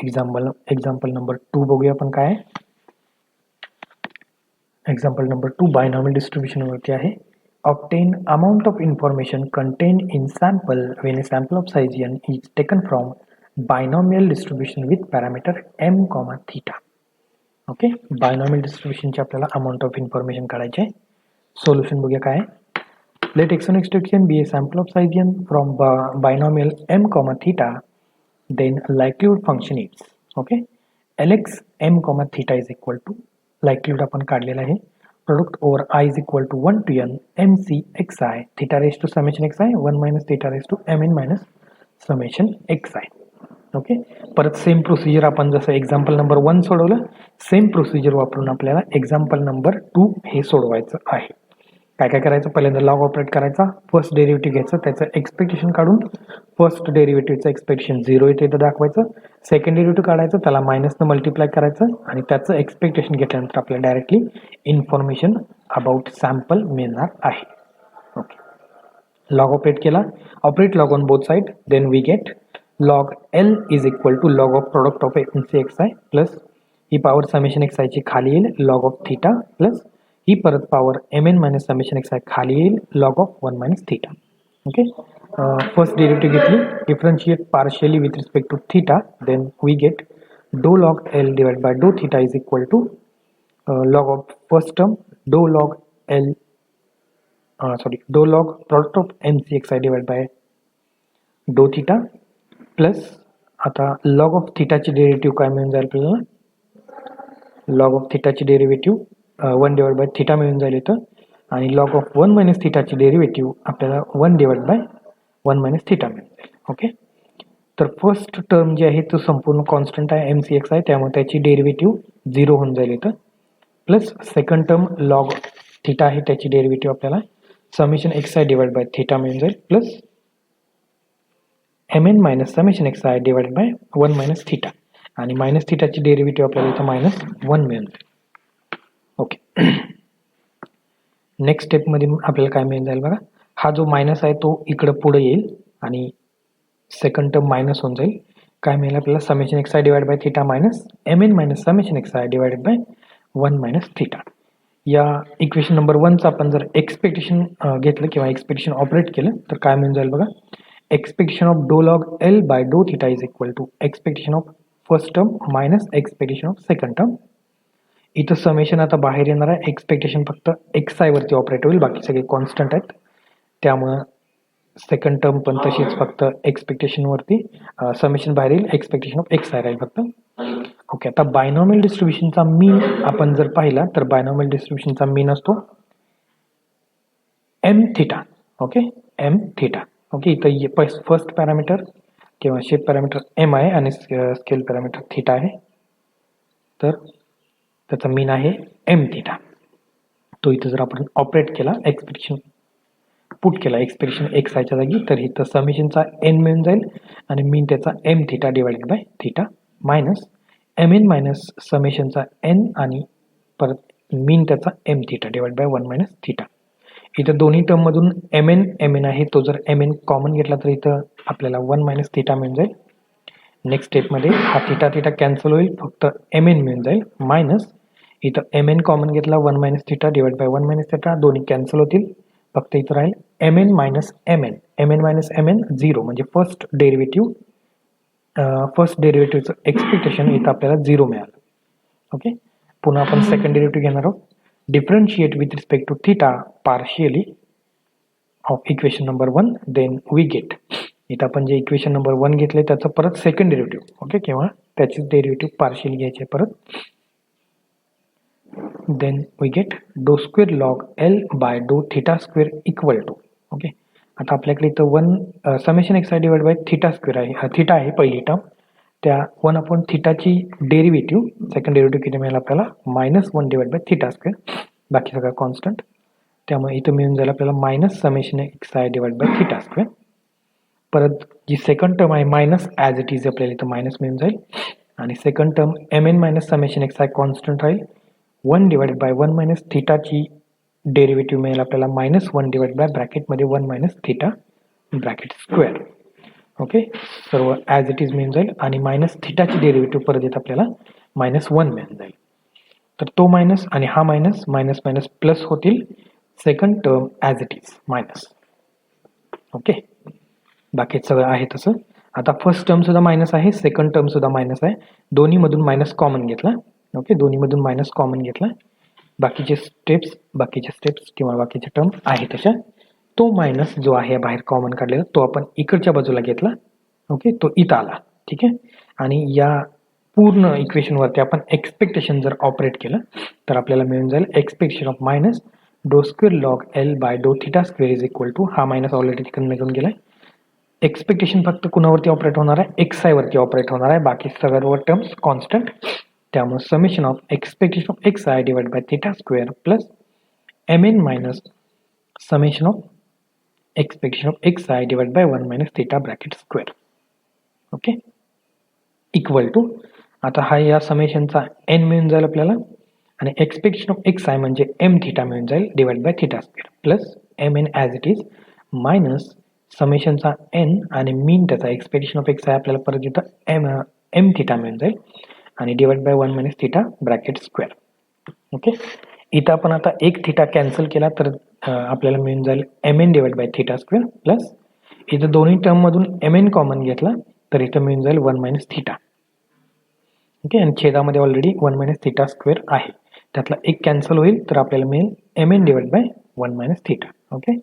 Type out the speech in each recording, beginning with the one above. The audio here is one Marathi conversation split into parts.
एक्झाम्पल नंबर 2 बघूया आपण काय आहे. एक्झाम्पल नंबर 2 बायनॉमियल डिस्ट्रीब्युशनवरती आहे. Obtain amount of information content in sample when a sample of size n is taken from binomial distribution with parameter m, theta. Okay, binomial डिस्ट्रीब्युशनची आपल्याला अमाउंट ऑफ इन्फॉर्मेशन काढायचे आहे. सोल्युशन बघूया काय आहे. Let x1 x2 xn be a sample of size n from binomial m, theta. Then likelihood function is okay. Lx m, theta is equal to likelihood आपण काढलेला आहे. Product over I is equal to 1 to n mc xi theta raised to summation xi 1 minus theta raised to mn minus summation xi. Okay, परत सेम प्रोसिजर आपण जसं एक्झाम्पल नंबर 1 सोडवलं, सेम प्रोसिजर वापरून आपल्याला एक्झाम्पल नंबर 2 हे सोडवायचं आहे. काय काय करायचं, पहिल्यांदा लॉग ऑपरेट करायचा, फर्स्ट डेरिव्हेटिव्ह घ्यायचं, त्याचं एक्सपेक्टेशन काढून फर्स्ट डेरिव्हेटिव्हचं एक्सपेक्टेशन 0 येते तर दाखवायचं. सेकंड डेरिव्हेटिव्ह काढायचं, त्याला मायनसनं मल्टिप्लाय करायचं आणि त्याचं एक्सपेक्टेशन घेतल्यानंतर आपल्याला डायरेक्टली इन्फॉर्मेशन अबाउट सॅम्पल मिळणार आहे. ओके, लॉग ऑपरेट केला, operate log on both side, then we get log L is equal to log of product of m C x i plus ही पॉवर समेशन एक्स आयची खाली येईल लॉग ऑफ थीटा प्लस ही परत power m n minus summation x i खाली येईल log of 1 minus theta. Okay, first derivative घेतली, differentiate partially with respect to theta, then we get डो log L divide by do theta is equal to log of first term do log L do log product of m C x i divide by do theta plus आता लॉग ऑफ थीटाची डेरिव्हेटिव्ह काय मिळून जाईल आपल्याला, लॉग ऑफ थीटाची डेरिव्हेटिव्ह 1 डिवाइड बाय थीटा मिळून जाईल इथं आणि लॉग ऑफ 1 मायनस थीटाची डेरिव्हेटिव्ह आपल्याला 1 डिवाइड बाय 1 मायनस थीटा मिळून जाईल. ओके, तर फर्स्ट टर्म जी आहे तो संपूर्ण कॉन्स्टंट आहे एम सी एक्स आहे, त्यामुळे त्याची डेरिव्हेटिव्ह 0 होऊन जाईल इथं, plus second term log theta आहे त्याची डेरिव्हेटिव्ह आपल्याला summation x i divide by theta मिळून जाईल plus m n minus summation x i divided by 1 minus theta आणि मायनस थीटाची डेरिव्हेटिव्ह आपल्याला इथं -1 मिळून जाईल. ओके, नेक्स्ट स्टेपमध्ये आपल्याला काय मिळून जाईल बघा, हा जो मायनस आहे तो इकडं पुढे येईल आणि सेकंड टर्म मायनस होऊन जाईल. काय मिळेल आपल्याला summation x i divide by theta minus m n minus summation x i divided by 1 minus theta. या इक्वेशन नंबर 1चं आपण जर एक्सपेक्टेशन घेतलं किंवा एक्सपेक्टेशन ऑपरेट केलं तर काय मिळून जाईल बघा, expectation of do log L by do theta is equal to expectation of first term minus expectation of second term. इथं समेशन आता बाहेर येणार आहे, एक्सपेक्टेशन फक्त एक्स आय वरती ऑपरेट होईल, बाकी सगळे कॉन्स्टंट आहेत, त्यामुळं सेकंड टर्म पण तशीच फक्त एक्सपेक्टेशन वरती समेशन बाहेर येईल, एक्सपेक्टेशन ऑफ एक्स आय राहील फक्त. ओके, आता बायनॉमियल डिस्ट्रीब्युशनचा मीन आपण जर पाहिला तर बायनॉमियल डिस्ट्रीब्युशनचा मीन असतो m theta. Okay, m theta. Okay, इथं फर्स्ट पॅरामीटर किंवा शेप पॅरामीटर एम आहे आणि स्केल पॅरामीटर थीटा आहे, तर त्याचा मीन आहे एम थीटा. तो इथं जर आपण ऑपरेट केला, एक्सपेक्टेशन पुट केला एक्सपेक्टेशन एक्स आयच्या जागी, तर इथं समेशनचा एन मिळून जाईल आणि मीन त्याचा m theta divided by theta minus m n minus समेशनचा एन आणि परत मीन त्याचा m theta divide by 1 minus theta. इथं दोन्ही टर्ममधून एम एन आहे, तो जर एम एन कॉमन घेतला तर इथं आपल्याला 1 मायनस थीटा मिळून जाईल. नेक्स्ट स्टेपमध्ये हा थीटा थीटा कॅन्सल होईल, फक्त एम एन मिळून जाईल मायनस इथं एम एन कॉमन घेतला 1 minus theta divide by 1 minus theta, दोन्ही कॅन्सल होतील, फक्त इथं राहील m n minus m n minus m n 0 म्हणजे फर्स्ट डेरिव्हेटिव्हचं एक्सपेक्टेशन इथं आपल्याला 0 मिळालं. ओके, पुन्हा आपण सेकंड डेरिव्हेटिव्ह घेणार आहोत, differentiate with respect to theta partially of equation number 1, then we get इथं आपण जे इक्वेशन नंबर 1 घेतले त्याचं परत सेकंड डेरिव्हेटिव्ह. ओके, किंवा त्याची डेरिव्हेटिव्ह पार्शियली घ्यायचे परत, then we get do square log L by do theta square equal to. Okay, आता आपल्याकडे इथं 1 summation x i divide by theta square आहे, थीटा आहे पहिली टर्म, त्या 1 अपॉन थीटाची डेरिव्हेटिव्ह सेकंड डेरिव्हेटिव्ह किती मिळेल आपल्याला -1 डिवाइड बाय थीटा स्क्वेअर, बाकी सगळं कॉन्स्टंट, त्यामुळे इथं मिळून जाईल आपल्याला minus summation x i divide by theta square. परत जी सेकंड टर्म आहे मायनस ॲज इट इज आपल्याला इथं मायनस मिळून जाईल आणि second term m n minus summation x i constant राहील, 1 डिवाइड बाय 1 मायनस थीटाची डेरिव्हेटिव्ह मिळेल आपल्याला -1 डिवाइड बाय ब्रॅकेटमध्ये 1 minus theta bracket square. Okay, सर्व ॲज इट इज मिळून जाईल आणि मायनस थिटाची डेरिव्हेटिव्ह परत येत आपल्याला -1 मिळून जाईल. तर तो मायनस आणि हा मायनस मायनस मायनस प्लस होतील, second term as it is minus. Okay, बाकी सगळं आहे तसं. आता फर्स्ट टर्म सुद्धा मायनस आहे, सेकंड टर्म सुद्धा मायनस आहे, दोन्हीमधून मायनस कॉमन घेतला. ओके, दोन्हीमधून मायनस कॉमन घेतला. बाकीचे स्टेप्स किंवा बाकीचे टर्म आहे तशा. तो मायनस जो आहे बाहेर कॉमन काढलेला तो आपण इकडच्या बाजूला घेतला. ओके, तो इथं आला. ठीक आहे, आणि या पूर्ण इक्वेशनवरती आपण एक्सपेक्टेशन जर ऑपरेट केलं तर आपल्याला मिळून जाईल expectation of minus do square log L by do theta square is equal to, हा मायनस ऑलरेडी तिकडे निघून गेलाय. एक्सपेक्टेशन फक्त कुणावरती ऑपरेट होणार आहे, एक्स आय वरती ऑपरेट होणार आहे, बाकी सर्व टर्म्स कॉन्स्टंट. त्यामुळे summation of expectation of x i divide by theta square plus m n minus summation of expectation of x i divide by 1 minus theta bracket square. Okay, equal to, आता हा या समेशनचा एन मिळून जाईल आपल्याला आणि एक्सपेक्टेशन ऑफ एक्स आय म्हणजे एम थिटा मिळून जाईल divide by theta square plus m n as it is minus समेशनचा एन आणि मीन त्याचा एक्सपेक्टेशन ऑफ एक्स आय आपल्याला परत इथं एम थिटा मिळून जाईल आणि divide by 1 minus theta bracket square. Okay, इथं आपण आता एक थिटा कॅन्सल केला तर आपल्याला मिळून जाईल m n divide by theta square plus इथं दोन्ही टर्ममधून एम एन कॉमन घेतला तर इथं मिळून जाईल 1 मायनस थिटा. ओके, आणि छेदामध्ये ऑलरेडी 1 मायनस थिटा स्क्वेअर आहे, त्यातला एक कॅन्सल होईल तर आपल्याला मिळेल m n divide by 1 minus theta. Okay,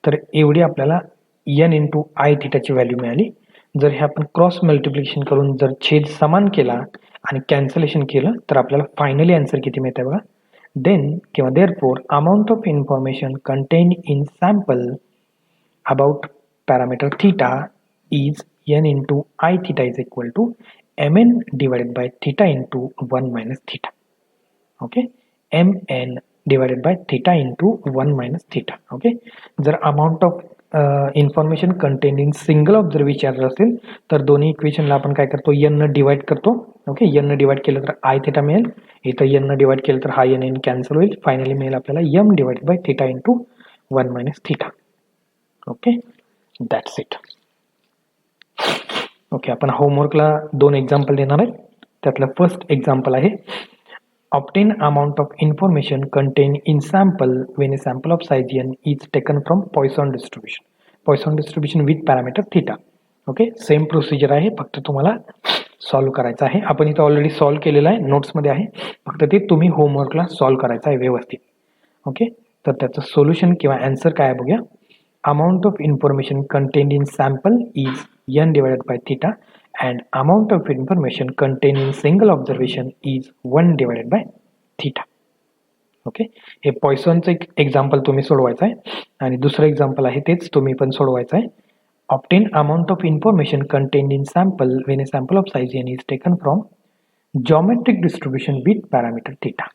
तर एवढी आपल्याला एन इंटू आय थिटाची व्हॅल्यू मिळाली. जर हे आपण क्रॉस मल्टिप्लिकेशन करून जर छेद समान केला आणि कॅन्सलेशन केलं तर आपल्याला फायनली आन्सर किती मिळते बघा. देन किंवा therefore amount of information contained in sample about parameter theta is n into I theta is equal to m n divided by theta into 1 minus theta. Okay, m n divided by theta into 1 minus theta. Okay, जर amount of information content in single of जर विचारलं असेल तर दोन्ही इक्वेशनला आपण काय करतो, एन न डिवाइड करतो. ओके, एन न डिवाइड केलं तर आय थिटा मिळेल, इथं एन न डिवाइड केलं तर हा एन एन कॅन्सल होईल, फायनली मिळेल आपल्याला m divide by theta into 1 minus theta. Okay, that's it. Okay, आपण होमवर्कला 2 एक्झाम्पल देणार आहे. त्यातलं फर्स्ट एक्झाम्पल आहे obtain amount of information contained in sample when a sample of size n is taken from Poisson distribution with parameter theta. Okay, same procedure आहे, फक्त तुम्हाला सॉल्व करायचं आहे. आपण इथं ऑलरेडी सॉल्व केलेलं आहे, नोट्समध्ये आहे, फक्त ते तुम्ही होमवर्कला सॉल्व करायचं आहे व्यवस्थित. ओके, तर त्याचं सोल्युशन किंवा आन्सर काय बघूया. Amount of information contained in sample is an divided by theta and amount of information contained in single observation is 1 divided by theta. Okay, हे पॉइसनचं एक एक्झाम्पल तुम्ही सोडवायचं आहे आणि दुसरं एक्झाम्पल आहे तेच तुम्ही पण सोडवायचं आहे. Obtain amount of information contained in sample when a sample of size n is taken from geometric distribution with parameter theta.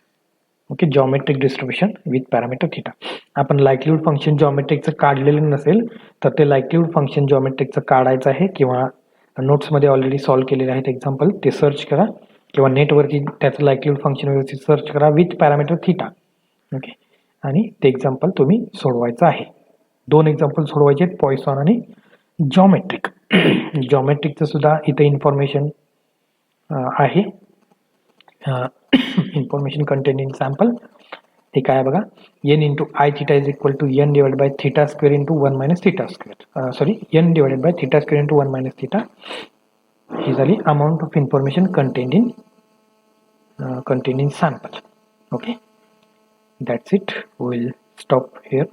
Okay, geometric distribution with parameter theta. आपण लाईकलीहूड फंक्शन जॉमेट्रिकचं काढलेलं नसेल तर ते लाईकलीहूड फंक्शन जॉमेट्रिकचं काढायचं आहे किंवा नोट्समध्ये ऑलरेडी सॉल्व केलेले आहेत एक्झाम्पल, ते सर्च करा किंवा नेटवरती त्याचं लाईकलीहूड फंक्शन व्यवस्थित सर्च करा विथ पॅरामीटर थिटा. ओके, आणि ते एक्झाम्पल तुम्ही सोडवायचं आहे. 2 एक्झाम्पल सोडवायचे आहेत, पॉइसन आणि जॉमेट्रिक. जॉमेट्रिकचं सुद्धा इथं इन्फॉर्मेशन आहे. इन्फॉर्मेशन कंटेन इन सॅम्पल ते काय बघा, n into I theta is equal to n divide by theta square into 1 minus theta square. Sorry, n divided by theta square into 1 minus theta. ही झाली amount of information contained in sample. Okay, that's it. Will stop here.